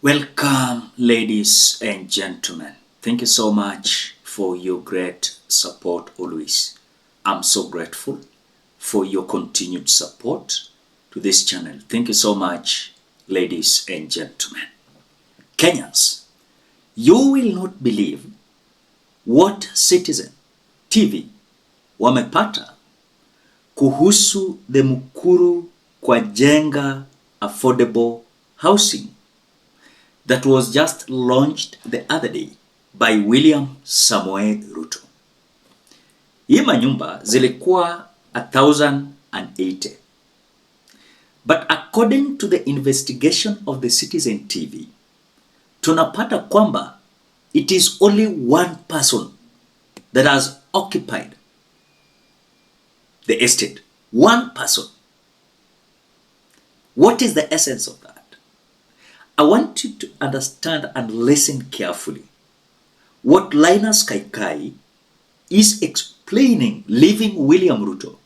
Welcome, ladies and gentlemen. Thank you so much for your great support always. I'm so grateful for your continued support to this channel. Thank you so much, ladies and gentlemen. Kenyans, you will not believe what Citizen TV wamepata kuhusu the MUKURU kwa jenga affordable housing that was just launched the other day by William Samoei Ruto. Hii manyumba zilikuwa 1,080. But according to the investigation of the Citizen TV, tunapata kwamba it is only one person that has occupied the estate. One person. What is the essence of that? I want you to understand and listen carefully what Linus Kaikai is explaining, leaving William Ruto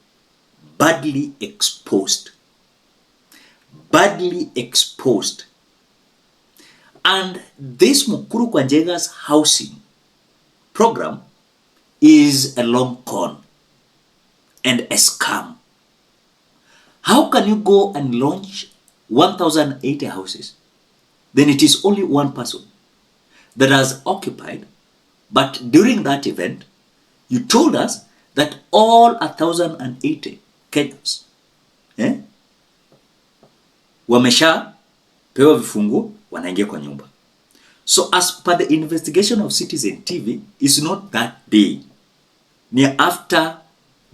badly exposed. Badly exposed. And this MUKURU kwa jenga's housing program is a long con and a scam. How can you go and launch 1,080 houses? Then it is only one person that has occupied, but during that event, you told us that all 1,080 Kenyans wamesha pewa vifungu wanaingia kwa nyumba. So as per the investigation of Citizen TV, it's not that day. Ni after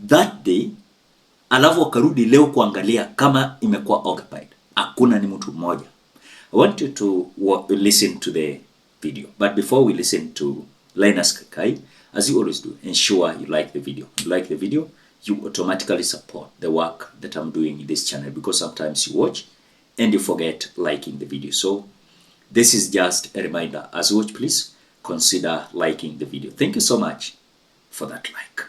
that day, alafu wakarudi leo kuangalia kama imekuwa occupied. Hakuna ni mtu mmoja. I want you to listen to the video. But before we listen to Linus Kaikai, as you always do, ensure you like the video. If you like the video, you automatically support the work that I'm doing in this channel, because sometimes you watch and you forget liking the video. So this is just a reminder. As you watch, please consider liking the video. Thank you so much for that like.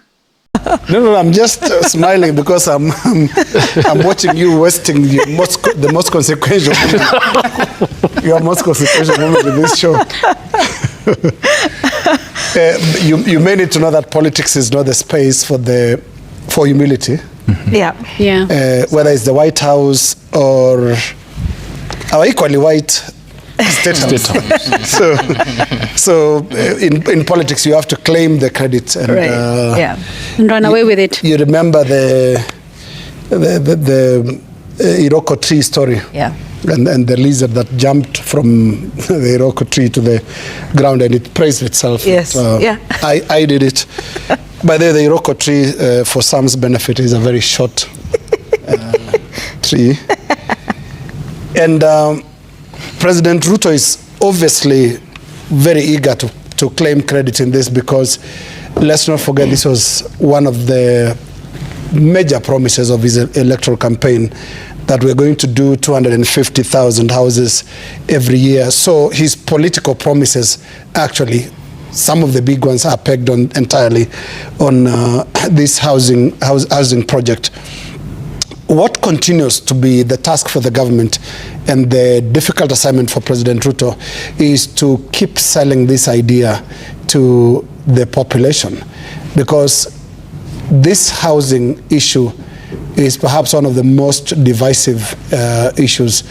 No, I'm just smiling because I'm watching you wasting the most consequential moment. Your most consequential moment in this show. You may need to know that politics is not the space for humility. Mm-hmm. Yeah. Whether it's the White House or our equally white State House. So in politics, you have to claim the credit and and run away with it. You remember the Iroko tree story, and the lizard that jumped from the Iroko tree to the ground and it praised itself. Yes, I did it. By the way, the Iroko tree, for some's benefit, is a very short tree, and. President Ruto is obviously very eager to claim credit in this, because let's not forget this was one of the major promises of his electoral campaign, that we're going to do 250,000 houses every year. So his political promises, actually, some of the big ones are pegged on entirely on this housing project. What continues to be the task for the government and the difficult assignment for President Ruto is to keep selling this idea to the population, because this housing issue is perhaps one of the most divisive issues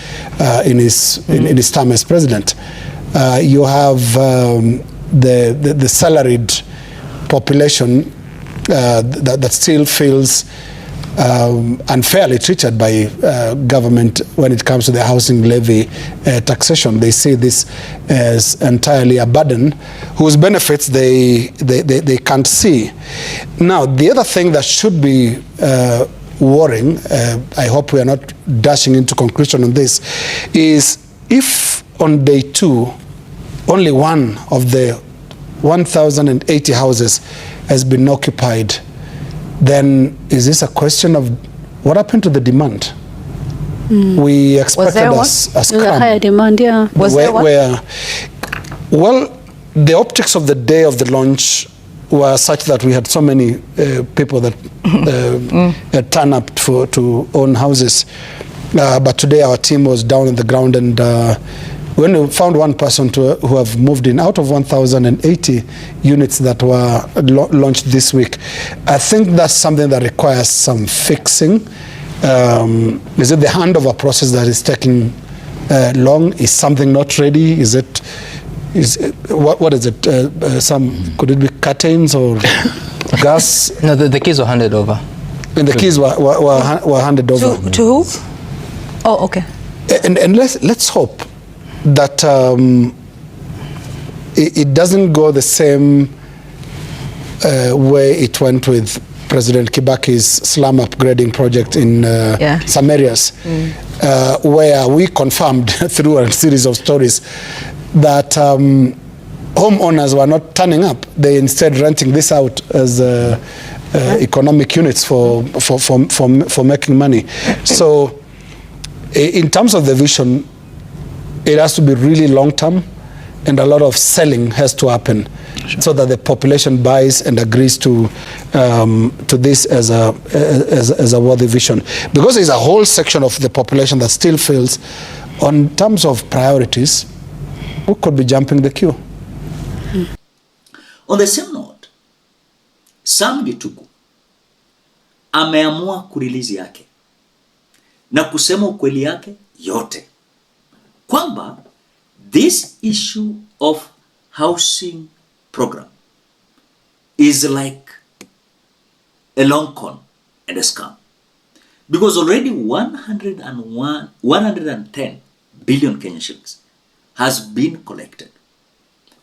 in his time as president. You have the salaried population that still feels unfairly treated by government when it comes to the housing levy taxation. They see this as entirely a burden whose benefits they can't see. Now, the other thing that should be worrying, I hope we are not dashing into conclusion on this, is if on day 2 only one of the 1,080 houses has been occupied, then is this a question of what happened to the demand? We expected a scam. Higher demand, yeah. Was there one? Well, the optics of the day of the launch were such that we had so many people that turn up to own houses. But today our team was down on the ground, and when we found one person who have moved in out of 1,080 units that were launched this week, I think that's something that requires some fixing. Is it the handover process that is taking long? Is something not ready? Is it? What is it? Could it be curtains or gas? No, the keys were handed over. And the keys were handed over. To who? Oh, okay. And let's hope that it doesn't go the same way it went with President Kibaki's slum upgrading project in some areas, where we confirmed through a series of stories that homeowners were not turning up. They instead renting this out as economic units for making money. So in terms of the vision, it has to be really long-term, and a lot of selling has to happen, so that the population buys and agrees to this as a worthy vision. Because there's a whole section of the population that still feels, on terms of priorities, we could be jumping the queue. On the same note, Sam Gituku ameamua kurelease yake na kusema ukweli yake yote, kwamba this issue of housing program is like a long con and a scam, because already 110 billion Kenyan shillings has been collected.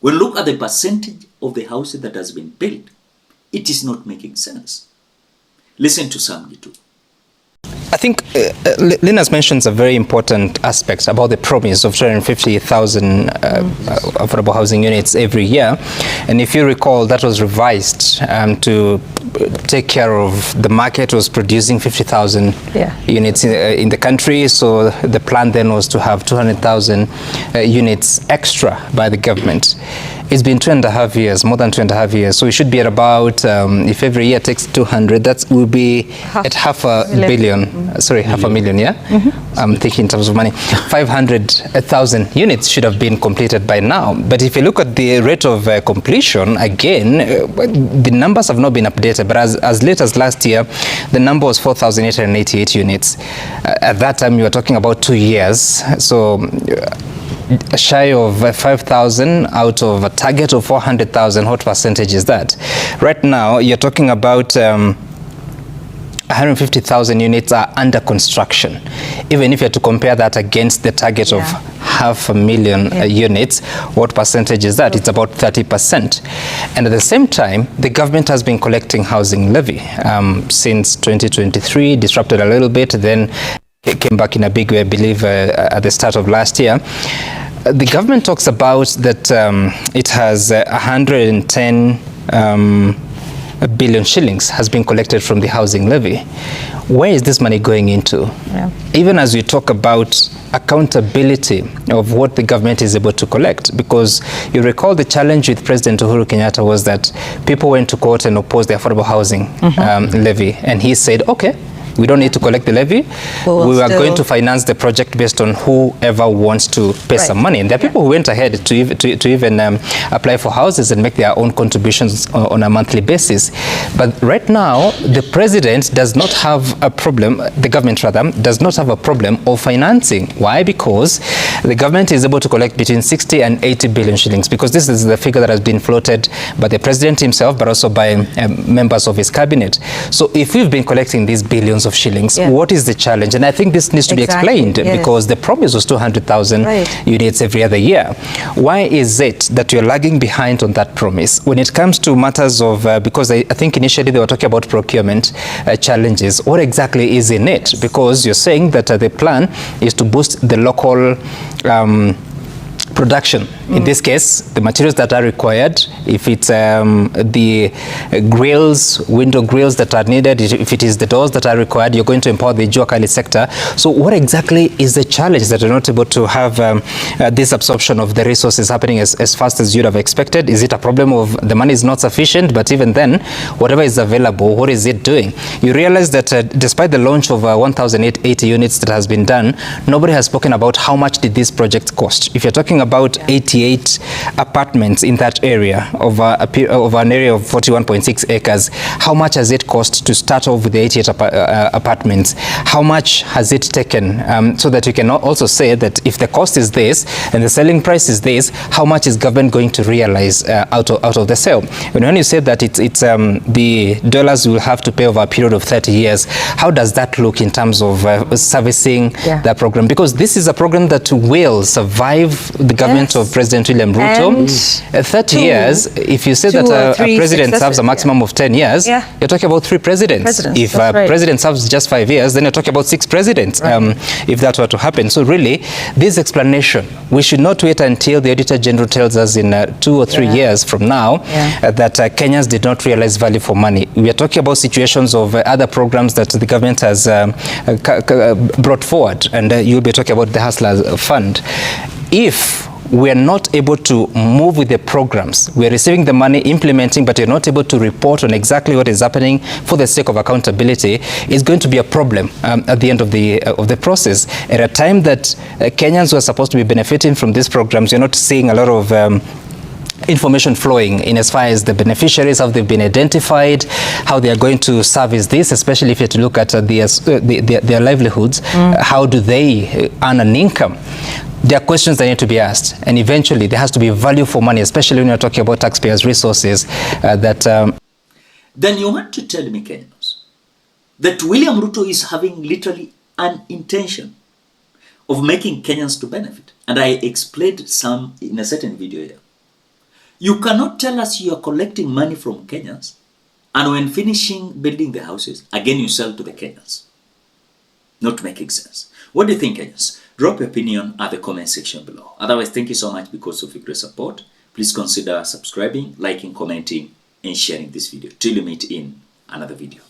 When you look at the percentage of the houses that has been built, it is not making sense. Listen to Sam Gituku. I think Linus mentions a very important aspect about the promise of 250,000 affordable housing units every year. And if you recall, that was revised to take care of the market was producing 50,000 units in the country. So the plan then was to have 200,000 units extra by the government. It's been 2.5 years, more than 2.5 years. So we should be at about, if every year takes 200, that will be at half a million, yeah? I'm thinking in terms of money. 500,000 units should have been completed by now. But if you look at the rate of completion, again, the numbers have not been updated. But as late as last year, the number was 4,888 units. At that time, you were talking about 2 years. So shy of 5,000 out of a target of 400,000. What percentage is that? Right now, you're talking about 150,000 units are under construction. Even if you have to compare that against the target of 500,000 units, what percentage is that? It's about 30%. And at the same time, the government has been collecting housing levy since 2023, disrupted a little bit, then it came back in a big way, I believe, at the start of last year. The government talks about that it has 110 billion shillings has been collected from the housing levy. Where is this money going into? Even as we talk about accountability of what the government is able to collect, because you recall the challenge with President Uhuru Kenyatta was that people went to court and opposed the affordable housing levy, and he said, okay, we don't need to collect the levy. We are going to finance the project based on whoever wants to pay some money. And there are people who went ahead to even apply for houses and make their own contributions on a monthly basis. But right now, the president does not have a problem, the government rather, does not have a problem of financing. Why? Because the government is able to collect between 60 and 80 billion shillings, because this is the figure that has been floated by the president himself, but also by members of his cabinet. So if we've been collecting these billions of shillings, what is the challenge? And I think this needs to be explained, because the promise was 200,000 units every other year. Why is it that you're lagging behind on that promise when it comes to matters of, because I think initially they were talking about procurement challenges. What exactly is in it? Because you're saying that the plan is to boost the local production. In this case, the materials that are required, if it's the grills, window grills that are needed, if it is the doors that are required, you're going to empower the Jua Kali sector. So what exactly is the challenge that you're not able to have this absorption of the resources happening as fast as you'd have expected? Is it a problem of the money is not sufficient? But even then, whatever is available, what is it doing? You realize that despite the launch of 1,880 units that has been done, nobody has spoken about how much did this project cost. If you're talking about 88 apartments in that area of an area of 41.6 acres, how much has it cost to start off with the 88 apartments? How much has it taken? So that you can also say that if the cost is this and the selling price is this, how much is government going to realize out of the sale? When you say that it's the dollars will have to pay over a period of 30 years, how does that look in terms of servicing that program? Because this is a program that will survive the government of President William Ruto. 30 years, if you say that a president serves a maximum of 10 years, you're talking about 3 presidents. If a president serves just 5 years, then you're talking about 6 presidents, if that were to happen. So really, this explanation, we should not wait until the Auditor General tells us in 2 or 3 years from now that Kenyans did not realize value for money. We are talking about situations of other programs that the government has brought forward, and you'll be talking about the Hustlers Fund. If we are not able to move with the programs, we are receiving the money, implementing, but you're not able to report on exactly what is happening for the sake of accountability, it's going to be a problem at the end of the process. At a time that Kenyans who are supposed to be benefiting from these programs, you're not seeing a lot of information flowing in as far as the beneficiaries, how they've been identified, how they are going to service this, especially if you have to look at their livelihoods. How do they earn an income? There are questions that need to be asked, and eventually there has to be value for money, especially when you're talking about taxpayers' resources. Then you want to tell me, Kenyans, that William Ruto is having literally an intention of making Kenyans to benefit. And I explained some in a certain video here. You cannot tell us you are collecting money from Kenyans, and when finishing building the houses, again you sell to the Kenyans. Not making sense. What do you think, Kenyans? Drop your opinion at the comment section below. Otherwise, thank you so much because of your great support. Please consider subscribing, liking, commenting, and sharing this video. Till you meet in another video.